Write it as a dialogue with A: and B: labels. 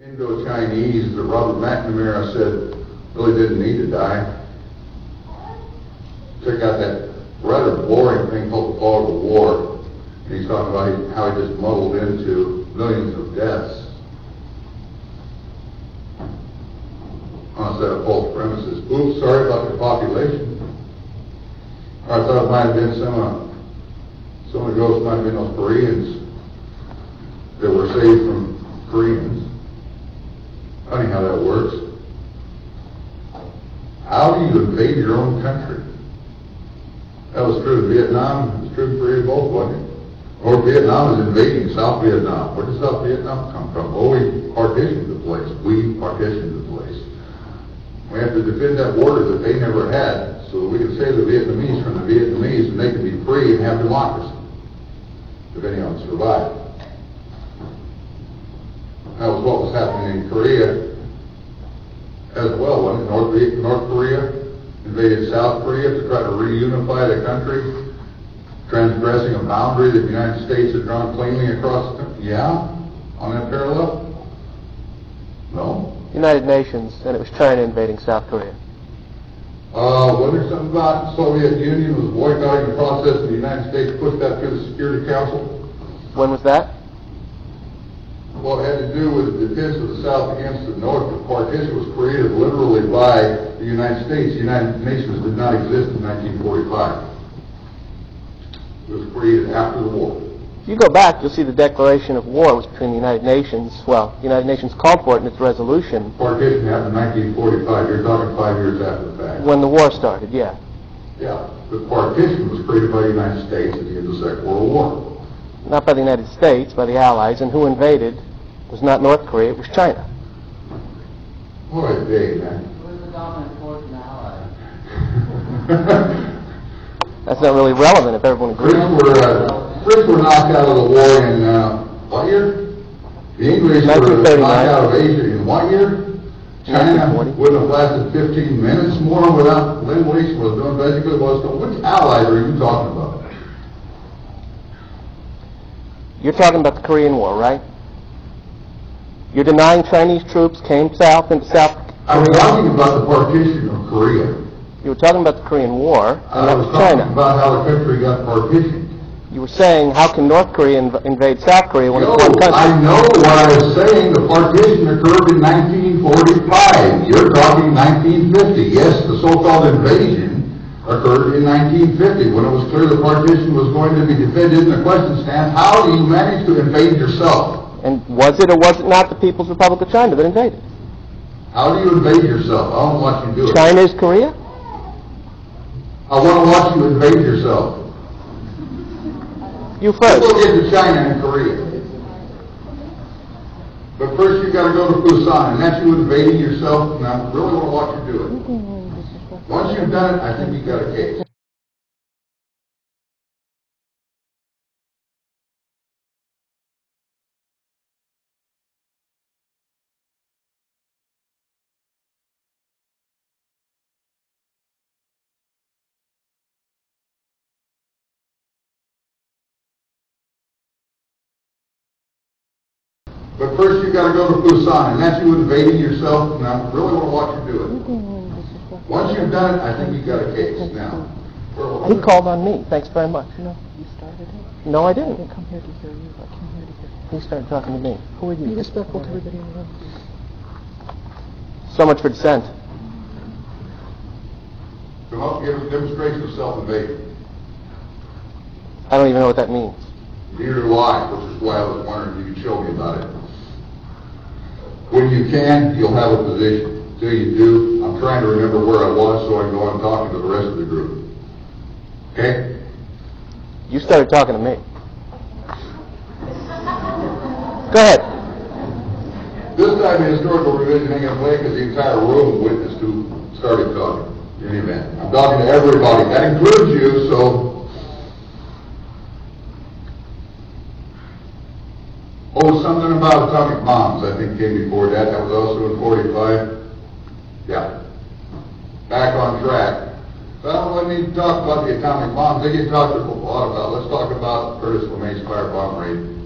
A: Indo-Chinese that Robert McNamara said really didn't need to die. Took out that rather boring thing called the fog of war, and he's talking about how he just muddled into millions of deaths on a set of false premises. Oops, sorry about the population. I thought it might have been some of the ghosts might have been those Koreans that were saved from Koreans. Funny how that works. How do you invade your own country? That was true in Vietnam. It was true in Korea both, wasn't it? Or Vietnam is invading South Vietnam. Where does South Vietnam come from? Oh, we partitioned the place. We partitioned the place. We have to defend that border that they never had, so that we can save the Vietnamese from the Vietnamese, and they can be free and have democracy, if any of them survive. That was what was happening in Korea as well, wasn't it? North Korea invaded South Korea to try to reunify the country, transgressing a boundary that the United States had drawn plainly across the country. Yeah? On that parallel? No?
B: United Nations, and it was China invading South Korea.
A: Wasn't there something about the Soviet Union was boycotting the process and the United States pushed that through the Security Council?
B: When was that?
A: Well, it had to do with the defense of the South against the North. The partition was created literally by the United States. The United Nations did not exist in 1945. It was created after the war.
B: If you go back, you'll see the declaration of war was between the United Nations. Well, the United Nations called for it in its resolution.
A: Partition happened in 1945. You're talking 5 years after the fact.
B: When the war started, yeah.
A: Yeah. The partition was created by the United States at the end of the Second World War.
B: Not by the United States, by the Allies, and who invaded was not North Korea, it was China.
A: Boy, big, man.
C: Who was the dominant force in the Allies?
B: That's not really relevant if everyone agrees.
A: Brits were knocked out of the war in, what year? The English were knocked out of Asia in what year? China wouldn't have lasted 15 minutes more without Lend-Lease was doing basically what was. Which allies are you talking about?
B: You're talking about the Korean War, right? You're denying Chinese troops came south into South Korea?
A: I was talking about the partition of Korea.
B: You were talking about the Korean War, and that was China.
A: I was talking about how the country got partitioned.
B: You were saying, how can North Korea invade South Korea when it's one country?
A: I know what I was saying. The partition occurred in 1945. You're talking 1950. Yes, the so-called invasion occurred in 1950 when it was clear the partition was going to be defended, and the question stands, how do you manage to invade yourself?
B: And was it or was it not the People's Republic of China that invaded?
A: How do you invade yourself? I want to watch you do it.
B: China is Korea?
A: I want to watch you invade yourself.
B: You first.
A: We'll get to China and Korea. But first you've got to go to Busan, and that's you invading yourself, and I really want to watch you do it. Once you've done it, I think you've got a case. But first you've got to go to Busan, and that's you invading yourself, and I really want to watch you do it. Once you've done it, I think you've got a case. Now,
B: he called on me. Thanks very much.
C: No, you started it.
B: No, I didn't.
C: I didn't come here to hear you. I came here to hear you.
B: He started talking to me. Who are you?
C: Be respectful to everybody in the room.
B: So much for dissent.
A: come up and give us a demonstration of self-invasion.
B: I don't even know what that means.
A: Neither do I, which is why I was wondering if you could show me about it. When you can, you'll have a position. Till you do, I'm trying to remember where I was so I can go on talking to the rest of the group. Okay?
B: You started talking to me. Go ahead.
A: This time the historical revision ain't going to play because the entire room witnessed who started talking. In any event, I'm talking to everybody. That includes you, so... Oh, something about atomic bombs, I think, came before that. That was also in 45. Yeah. Back on track. Well, let me talk about the atomic bombs. They get talked a lot about. Let's talk about Curtis LeMay's firebomb raid.